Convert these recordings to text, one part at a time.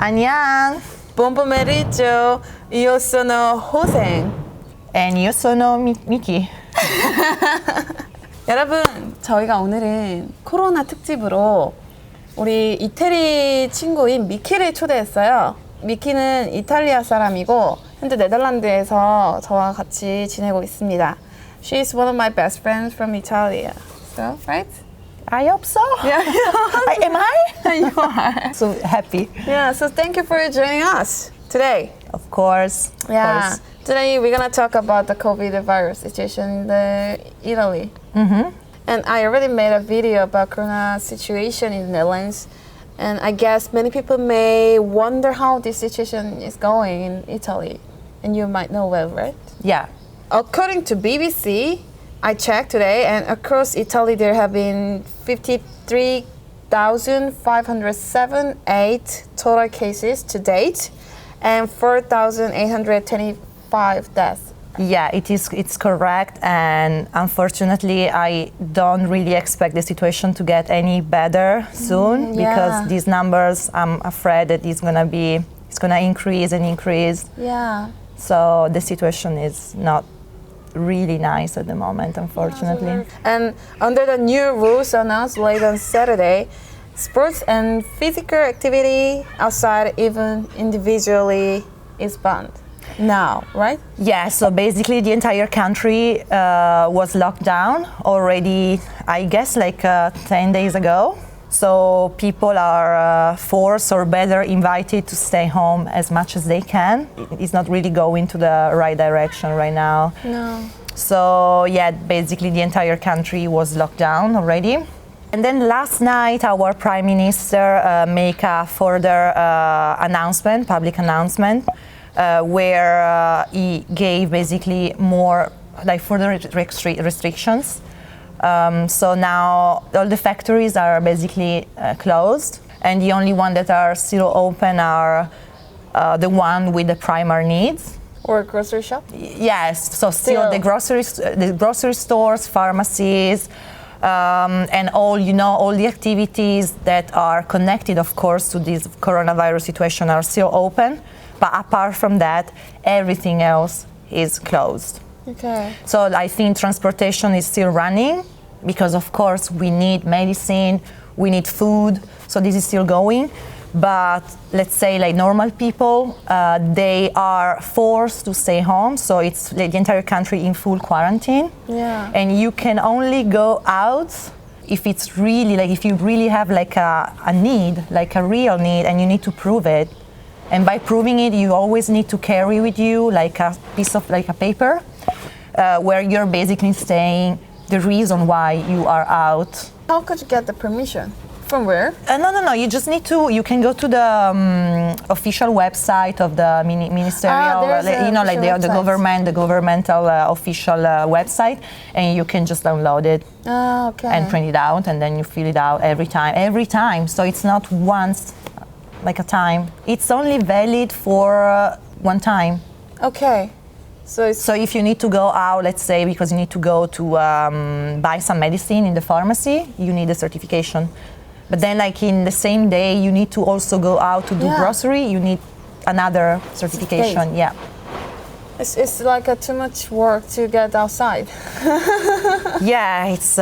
안녕. Buon pomeriggio. Io sono 호생. And io sono Miki. 여러분, 저희가 오늘은 코로나 특집으로 우리 이태리 친구인 미키를 초대했어요. 미키는 이탈리아 사람이고 현재 네덜란드에서 저와 같이 지내고 있습니다. She's one of my best friends from Italia. So, right? I hope so. Yeah. Am I? You are. So happy. Yeah, so thank you for joining us today. Of course. Yeah. Today we're gonna talk about the COVID virus situation in Italy. Mm-hmm. And I already made a video about Corona situation in the Netherlands. And I guess many people may wonder how this situation is going in Italy. And you might know well, right? Yeah. According to BBC, I checked today, and across Italy there have been 53,578 total cases to date, and 4,825 deaths. Yeah, it's correct, and unfortunately I don't really expect the situation to get any better soon because these numbers, I'm afraid that it's gonna increase and increase. Yeah. So the situation is not really nice at the moment, unfortunately. And under the new rules announced late on Saturday, sports and physical activity outside, even individually, is banned now, right? Yeah, so basically the entire country was locked down already, I guess, like 10 days ago. So people are forced or better invited to stay home as much as they can. It's not really going to the right direction right now. No. So yeah, basically the entire country was locked down already. And then last night our Prime Minister made a further public announcement, where he gave basically more, like further restrictions. So now all the factories are basically closed, and the only one that are still open are the one with the primary needs. Or grocery shop? Yes, so still the grocery stores, pharmacies, and all the activities that are connected, of course, to this coronavirus situation are still open. But apart from that, everything else is closed. Okay. So I think transportation is still running because, of course, we need medicine, we need food, so this is still going. But let's say like normal people, they are forced to stay home, so it's like the entire country in full quarantine. Yeah. And you can only go out if it's really like if you really have like a need, like a real need, and you need to prove it. And by proving it, you always need to carry with you like a piece of like a paper where you're basically saying the reason why you are out. How could you get the permission? From where? No. You just need to. You can go to the official website of the ministerial, the governmental official website, and you can just download it and print it out, and then you fill it out every time. So it's not once, like a time. It's only valid for one time. Okay. So if you need to go out, let's say, because you need to go to buy some medicine in the pharmacy, you need a certification. But then, like in the same day, you need to also go out to do grocery. You need another certification. Yeah. It's like too much work to get outside. Yeah, it's.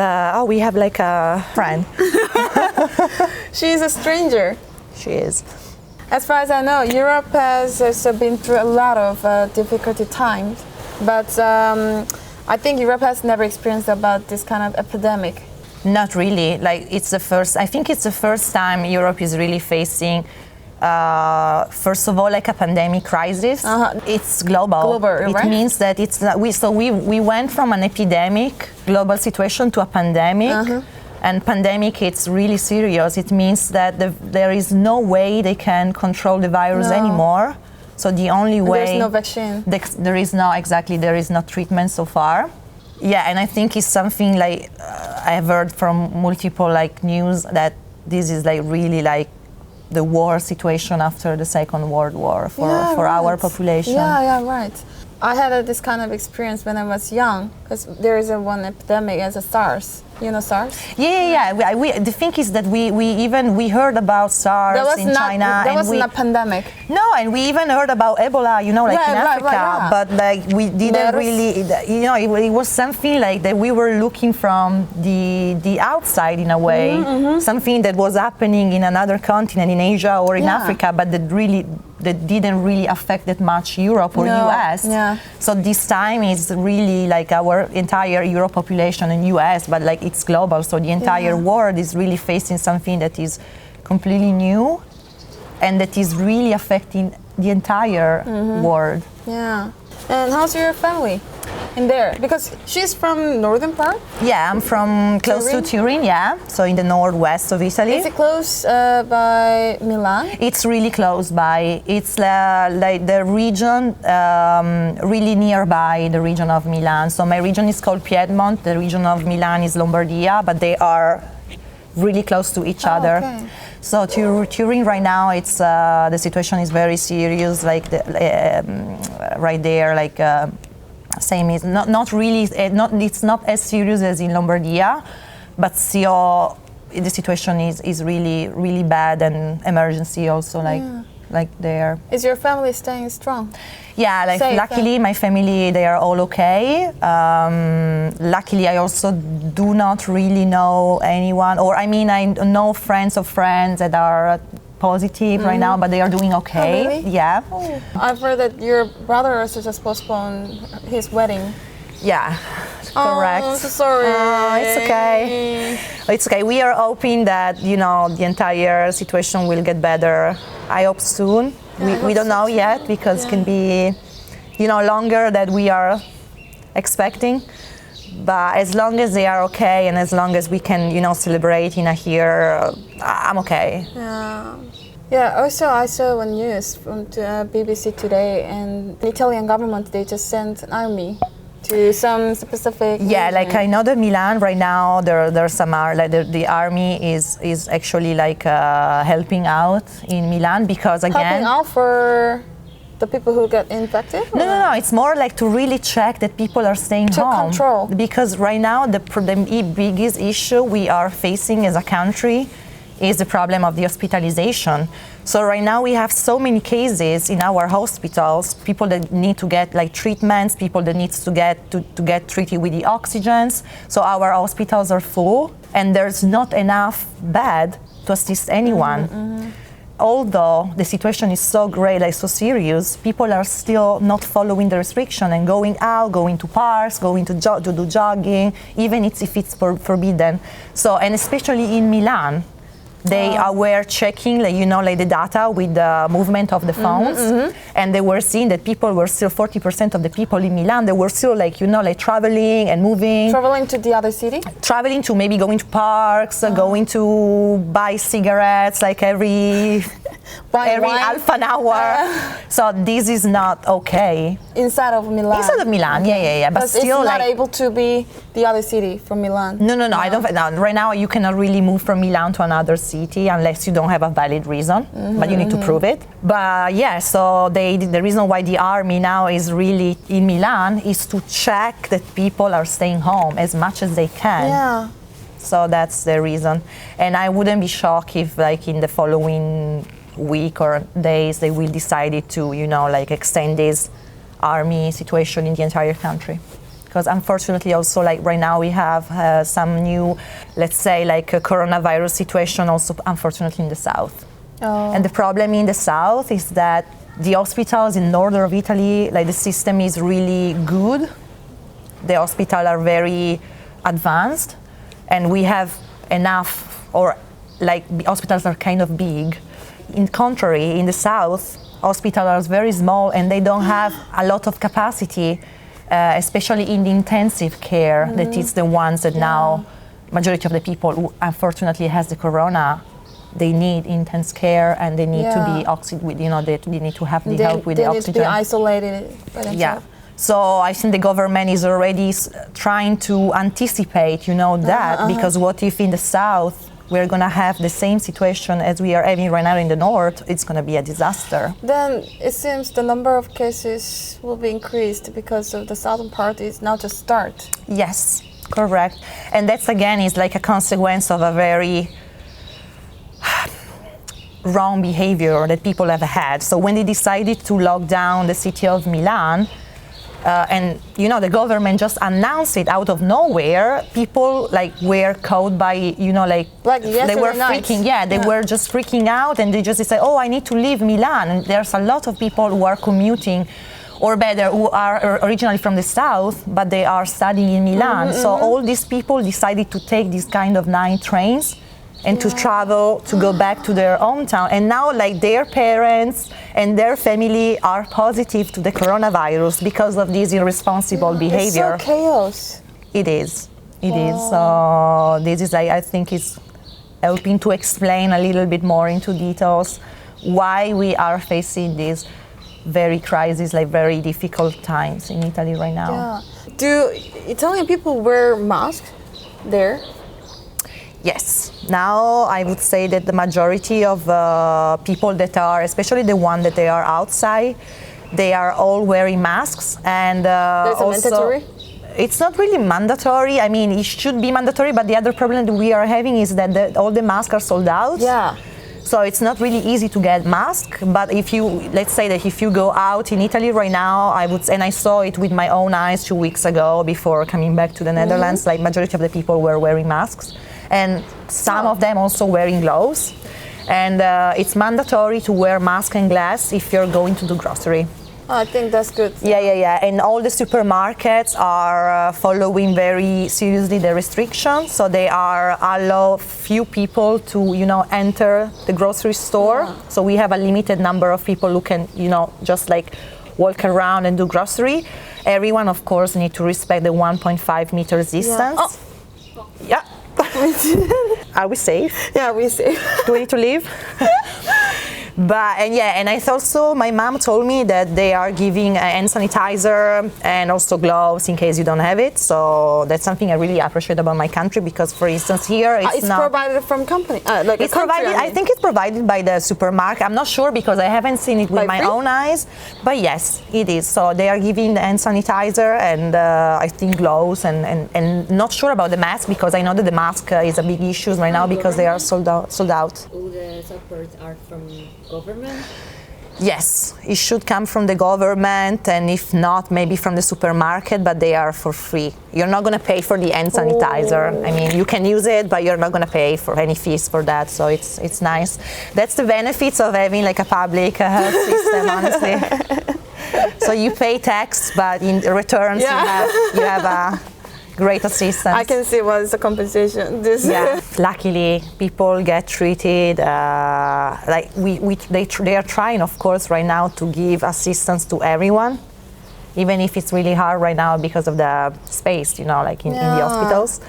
We have like a friend. She's a stranger. She is. As far as I know, Europe has also been through a lot of difficult times, but I think Europe has never experienced about this kind of epidemic. Not really. Like I think it's the first time Europe is really facing, first of all, like a pandemic crisis. It's global. It right? means that it's we went from an epidemic global situation to a pandemic. And pandemic, it's really serious. It means that there is no way they can control the virus anymore. So the only way... There's no vaccine. There is no treatment so far. Yeah, and I think it's something like I've heard from multiple like news that this is like really like the war situation after the Second World War for our population. Yeah, right. I had this kind of experience when I was young, because there is one epidemic as a SARS. You know SARS? Yeah. The thing is that we heard about SARS in China. That wasn't a pandemic. No, and we even heard about Ebola, in Africa. Yeah. But like we didn't really, it was something like that we were looking from the outside in a way, something that was happening in another continent, in Asia or in Africa, but that didn't really affect that much Europe or US. Yeah. So this time is really like our entire Europe population in US, but like it's global. So the entire world is really facing something that is completely new and that is really affecting the entire world. Yeah. And how's your family in there? Because she's from northern part? Yeah, I'm from close to Turin, so in the northwest of Italy. Is it close by Milan? It's really close by. It's like the region really nearby the region of Milan. So my region is called Piedmont, the region of Milan is Lombardia, but they are really close to each other. Okay. So Turin right now, it's the situation is very serious. Like right there, like same is not really. It's not as serious as in Lombardia, but still the situation is really bad and emergency also like there. Is your family staying strong? Yeah, like Safe, luckily my family, they are all okay. Luckily I also do not really know anyone, or I mean I know friends of friends that are positive right now, but they are doing okay. Oh, really? Yeah. Oh. I've heard that your brother also just postponed his wedding. Yeah, correct. Oh, I'm so sorry. It's okay. It's okay. We are hoping that, the entire situation will get better. I hope soon. We don't know yet because it can be, longer than we are expecting. But as long as they are okay and as long as we can, celebrate in here, I'm okay. Yeah. Also, I saw one news from BBC today, and the Italian government, they just sent an army to some specific. Yeah, region. like I know that Milan right now there's some the army is actually like helping out in Milan because again. Helping out for the people who get infected? No. It's more like to really check that people are staying to home. Control. Because right now the biggest issue we are facing as a country is the problem of the hospitalization. So right now we have so many cases in our hospitals, people that need to get like treatments, people that needs to get treated with the oxygens. So our hospitals are full and there's not enough bed to assist anyone. Although the situation is so great, like so serious, people are still not following the restriction and going out, going to parks, going to do jogging, even if it's forbidden. So, and especially in Milan, they were checking, the data with the movement of the phones, and they were seeing that people were still 40% of the people in Milan. They were still traveling and moving. Traveling to the other city? Traveling to maybe going to parks, going to buy cigarettes every half an hour. So this is not okay. Inside of Milan? Inside of Milan, yeah. But still, it's not able to be the other city from Milan? No. I don't. No, right now, you cannot really move from Milan to another city unless you don't have a valid reason, but you need to prove it. But yeah, so the reason why the army now is really in Milan is to check that people are staying home as much as they can. Yeah. So that's the reason. And I wouldn't be shocked if in the following week or days they will decide to, extend this army situation in the entire country. Because unfortunately also right now we have some new, let's say a coronavirus situation also unfortunately in the south. Oh. And the problem in the south is that the hospitals in northern of Italy, the system is really good. The hospitals are very advanced and we have enough, or the hospitals are kind of big. In contrary, in the south, hospitals are very small and they don't have a lot of capacity, especially in the intensive care, that is the ones that now, majority of the people who unfortunately has the corona, they need intense care and they need to be they need to have the help with the oxygen. They need to be isolated by themselves. Yeah. So I think the government is already trying to anticipate, that, because what if in the south we're going to have the same situation as we are having right now in the north, it's going to be a disaster. Then it seems the number of cases will be increased because of the southern part is now just start. Yes, correct. And that's again is like a consequence of a very wrong behavior that people have had. So when they decided to lock down the city of Milan, and you know the government just announced it out of nowhere, people like were caught by they were freaking they were just freaking out, and they just said, oh, I need to leave Milan. And there's a lot of people who are commuting, or better, who are originally from the south, but they are studying in Milan. So all these people decided to take these kind of night trains and to travel, to go back to their hometown. And now like their parents and their family are positive to the coronavirus because of this irresponsible behavior. It's so chaos. It is. So this is, I think, is helping to explain a little bit more into details why we are facing this very crisis, like very difficult times in Italy right now. Yeah. Do Italian people wear masks there? Yes. Now I would say that the majority of people that are, especially the one that they are outside, they are all wearing masks. And There's a mandatory? It's not really mandatory. I mean, it should be mandatory, but the other problem that we are having is that all the masks are sold out. Yeah. So it's not really easy to get masks. But if you, let's say that if you go out in Italy right now, and I saw it with my own eyes 2 weeks ago before coming back to the Netherlands, like majority of the people were wearing masks. And some of them also wearing gloves. And it's mandatory to wear mask and glass if you're going to do grocery. I think that's good. Yeah. And all the supermarkets are following very seriously the restrictions. So they are allow few people to, enter the grocery store. Yeah. So we have a limited number of people who can, just like walk around and do grocery. Everyone, of course, need to respect the 1.5 meters distance. Yeah. Are we safe? Yeah, we're safe. Do we need to leave? And I also, my mom told me that they are giving hand sanitizer and also gloves in case you don't have it. So that's something I really appreciate about my country because, for instance, here it's not provided from company. It's provided. I think it's provided by the supermarket. I'm not sure because I haven't seen it with my own eyes. But yes, it is. So they are giving the hand sanitizer and I think gloves and not sure about the mask because I know that the mask is a big issue right now because they are sold out. All the supports are from government? Yes, it should come from the government, and if not, maybe from the supermarket, but they are for free. You're not going to pay for the hand sanitizer. I mean, you can use it, but you're not going to pay for any fees for that, so it's nice. That's the benefits of having like a public health system, honestly. So you pay tax, but in returns you have a great assistance. I can see what is the compensation. Luckily, people get treated they are trying, of course, right now to give assistance to everyone, even if it's really hard right now because of the space, like in the hospitals.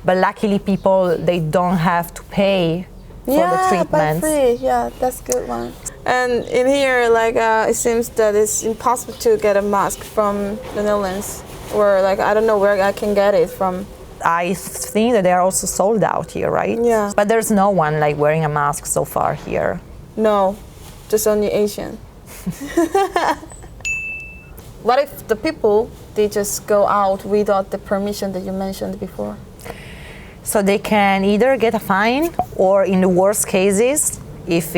But luckily, people they don't have to pay for the treatments. Free. Yeah, that's a good one. And in here, it seems that it's impossible to get a mask from the Netherlands. Or I don't know where I can get it from. I think that they are also sold out here, right? Yeah. But there's no one wearing a mask so far here. No, just only Asian. What if the people, they just go out without the permission that you mentioned before? So they can either get a fine or in the worst cases, if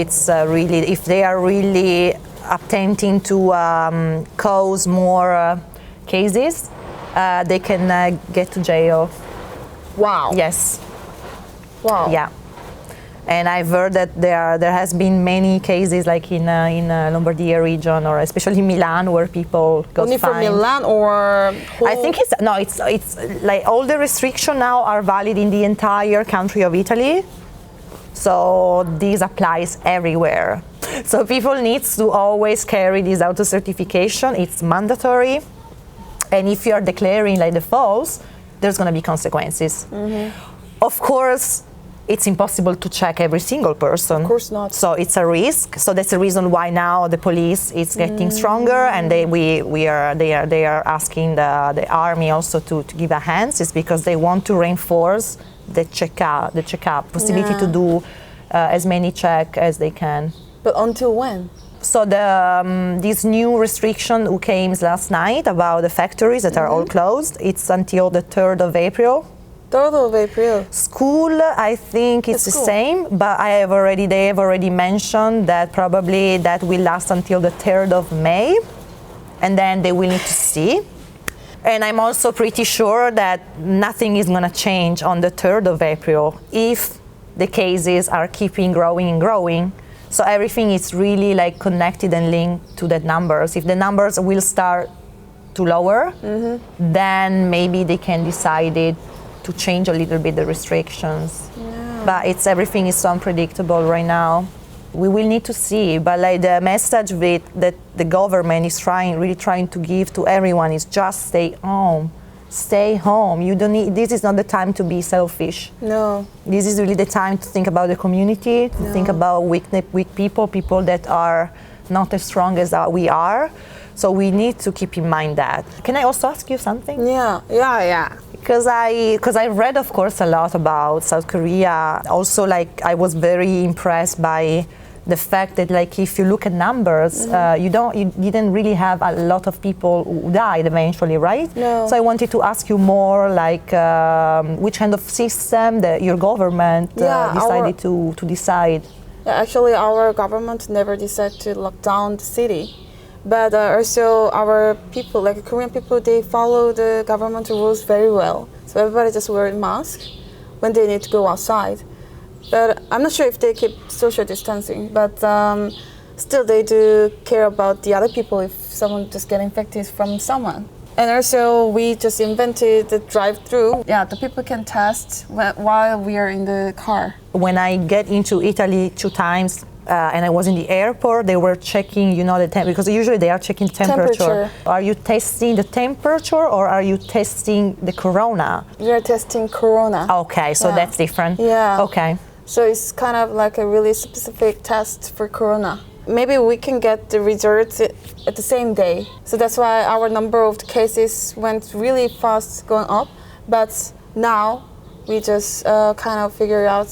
they are really attempting to cause more cases, they can get to jail. Wow. Yes. Wow. Yeah. And I've heard that there has been many cases in Lombardia region or especially Milan where people got only fined. from Milan or I think it's like all the restrictions now are valid in the entire country of Italy. So this applies everywhere. So people need to always carry this auto certification. It's mandatory. And if you are declaring the false, there's going to be consequences. Mm-hmm. Of course, it's impossible to check every single person. Of course not. So it's a risk. So that's the reason why now the police is getting stronger, and they are asking the army also to give a hand. It's because they want to reinforce the checkup possibility to do as many checks as they can. But until when? So this new restriction who came last night about the factories that are all closed, it's until the 3rd of April. 3rd of April. School, I think it's the School. same, but they have already mentioned that probably that will last until the 3rd of May, and then they will need to see. And I'm also pretty sure that nothing is going to change on the 3rd of April if the cases are keeping growing and growing. So everything is really like connected and linked to the numbers. If the numbers will start to lower, then maybe they can decide to change a little bit the restrictions. Yeah. But everything is so unpredictable right now. We will need to see. But like the message that the government is really trying to give to everyone is just stay home. Stay home. You don't need. This is not the time to be selfish. No. This is really the time to think about the community, to think about weak people that are not as strong as we are. So we need to keep in mind that. Can I also ask you something? Yeah. Because I read, of course, a lot about South Korea. Also, like I was very impressed by the fact that, like, if you look at numbers, you didn't really have a lot of people who died eventually, right? No. So I wanted to ask you more, like, which kind of system that your government decided to decide. Yeah, actually, our government never decided to lock down the city. But also our people, like Korean people, they follow the government rules very well. So everybody just wear a mask when they need to go outside. But I'm not sure if they keep social distancing. But still, they do care about the other people if someone just get infected from someone. And also, we just invented the drive-through. Yeah, the people can test while we are in the car. When I get into Italy 2 times, and I was in the airport, they were checking, the because usually they are checking temperature. Are you testing the temperature or are you testing the corona? We are testing corona. Okay, so that's different. Yeah. Okay. So it's kind of like a really specific test for corona. Maybe we can get the results at the same day. So that's why our number of cases went really fast going up. But now we just kind of figure out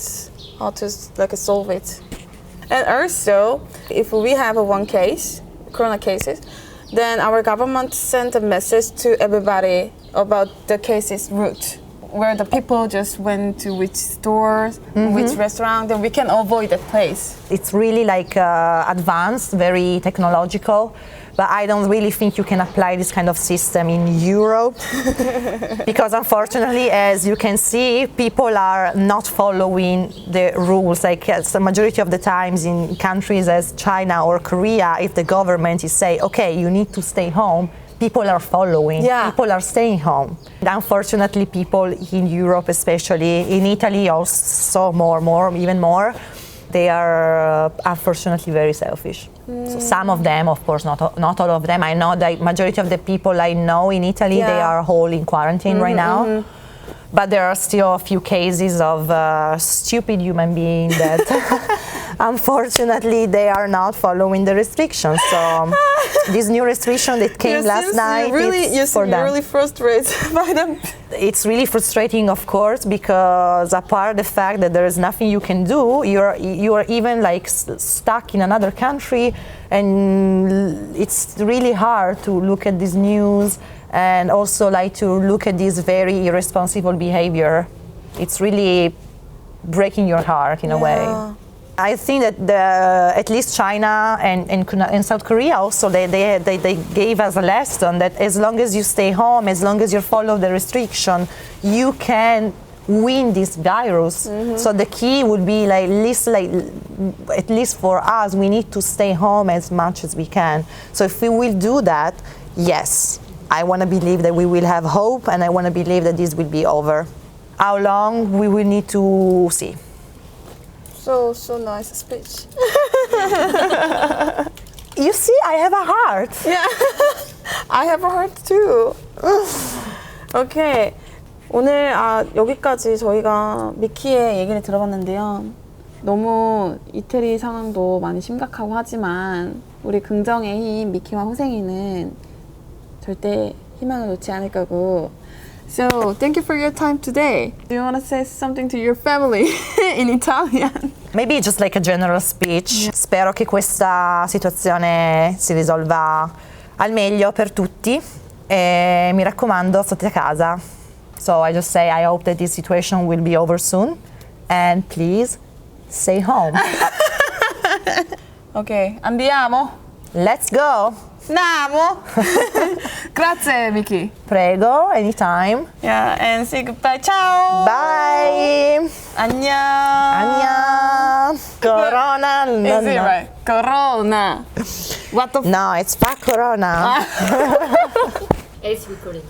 how to solve it. And also, if we have one case, corona cases, then our government sent a message to everybody about the case's route, where the people just went to which stores, which restaurant, then we can avoid that place. It's really like advanced, very technological, but I don't really think you can apply this kind of system in Europe because unfortunately, as you can see, people are not following the rules. Like the majority of the times in countries as China or Korea, if the government is saying, okay, you need to stay home, people are following, people are staying home. Unfortunately, people in Europe, especially in Italy, also even more, they are unfortunately very selfish. So some of them, of course, not all of them. I know that majority of the people I know in Italy, they are all in quarantine right now. But there are still a few cases of stupid human beings that unfortunately they are not following the restrictions. So this new restriction that came last night, you seem really frustrated by them. It's really frustrating, of course, because apart the fact that there is nothing you can do, you are even like stuck in another country, and it's really hard to look at this news and also like to look at this very irresponsible behavior. It's really breaking your heart in a way. I think that at least China and South Korea also, they gave us a lesson that as long as you stay home, as long as you follow the restriction, you can win this virus. So the key would be at least for us, we need to stay home as much as we can. So if we will do that, yes, I want to believe that we will have hope, and I want to believe that this will be over. How long we will need to see. So nice speech. You see, I have a heart. Yeah, I have a heart too. Okay, 오늘 여기까지 저희가 미키의 얘기를 들어봤는데요. 너무 이태리 상황도 많이 심각하고 하지만 우리 긍정의 힘 미키와 호생이는 절대 희망을 놓지 않을 거고. So, thank you for your time today. Do you want to say something to your family in Italian? Maybe just like a general speech. Spero che questa situazione si risolva al meglio per tutti e mi raccomando, state a casa. So I just say I hope that this situation will be over soon and please stay home. Ok, andiamo. Let's go. Andiamo. Grazie, Miki. Prego, anytime. Yeah, and say goodbye. Ciao. Bye. 안녕. 안녕. Corona. Is it right? Corona. What the No, it's pas Corona. It's recording.